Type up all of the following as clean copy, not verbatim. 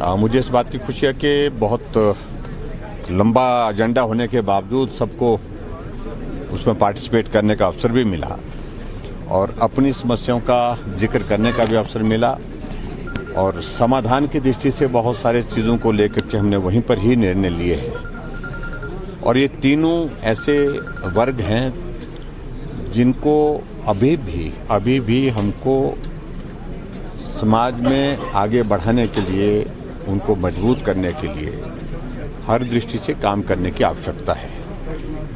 मुझे इस बात की खुशी है कि बहुत लंबा एजेंडा होने के बावजूद सबको उसमें पार्टिसिपेट करने का अवसर भी मिला और अपनी समस्याओं का जिक्र करने का भी अवसर मिला और समाधान की दृष्टि से बहुत सारे चीज़ों को लेकर के हमने वहीं पर ही निर्णय लिए हैं। और ये तीनों ऐसे वर्ग हैं जिनको अभी भी हमको समाज में आगे बढ़ाने के लिए, उनको मजबूत करने के लिए हर दृष्टि से काम करने की आवश्यकता है।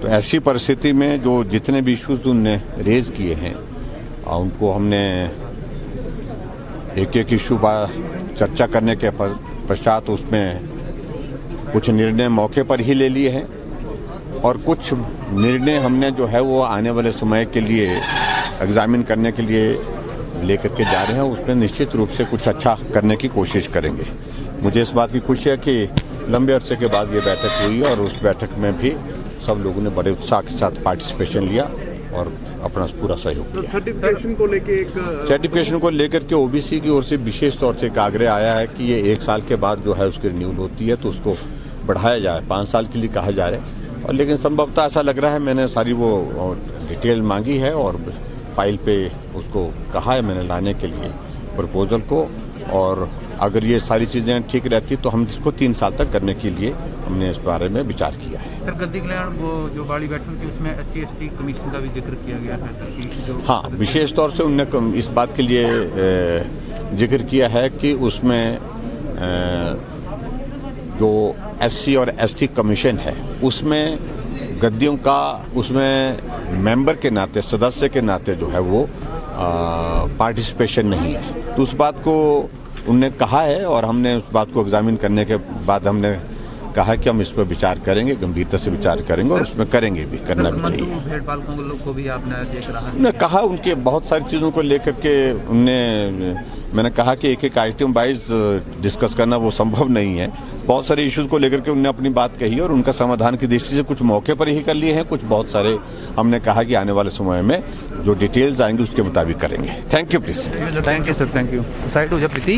तो ऐसी परिस्थिति में जो जितने भी इश्यूज उनने रेज किए हैं उनको हमने एक इशू पर चर्चा करने के पश्चात उसमें कुछ निर्णय मौके पर ही ले लिए हैं और कुछ निर्णय हमने जो है वो आने वाले समय के लिए एग्जामिन करने के लिए लेकर के जा रहे हैं। उसमें निश्चित रूप से कुछ अच्छा करने की कोशिश करेंगे। मुझे इस बात की खुशी है कि लंबे अरसे के बाद ये बैठक हुई और उस बैठक में भी सब लोगों ने बड़े उत्साह के साथ पार्टिसिपेशन लिया और अपना पूरा सहयोग किया। सर्टिफिकेशन को लेकर के ओबीसी की ओर से विशेष तौर से एक आग्रह आया है कि ये 1 साल के बाद जो है उसकी रिन्यूअल होती है तो उसको बढ़ाया जाए, 5 साल के लिए कहा जा रहा है। और लेकिन संभवतः ऐसा लग रहा है, मैंने सारी वो डिटेल मांगी है और फाइल पे उसको कहा है मैंने लाने के लिए प्रपोजल को, और अगर ये सारी चीजें ठीक रहती तो हम इसको 3 साल तक करने के लिए हमने इस बारे में विचार किया है। सर, गद्दी कल्याण वो जो बड़ी बैठक थी उसमें SC/ST कमीशन का भी जिक्र किया गया है सर कि हाँ, विशेष तौर से उनने इस बात के लिए जिक्र किया है कि उसमें जो SC और ST कमीशन है उसमें गद्दियों का उसमें मेंबर के नाते, सदस्य के नाते जो है वो पार्टिसिपेशन नहीं है। तो उस बात को उनने कहा है और हमने उस बात को एग्जामिन करने के बाद हमने कहा कि हम इस पर विचार करेंगे, गंभीरता से विचार करेंगे और उसमें करेंगे भी, करना भी चाहिए। भेड़पालकों को भी आपने देख रहा है, उन्होंने कहा उनके बहुत सारी चीज़ों को लेकर के मैंने कहा कि एक आइटम वाइज डिस्कस करना वो संभव नहीं है। बहुत सारे इश्यूज को लेकर के उन्होंने अपनी बात कही और उनका समाधान की दृष्टि से कुछ मौके पर ही कर लिए हैं, कुछ बहुत सारे हमने कहा कि आने वाले समय में जो डिटेल्स आएंगे उसके मुताबिक करेंगे। Thank you please. Thank you sir, thank you. Side हो जा प्रीति।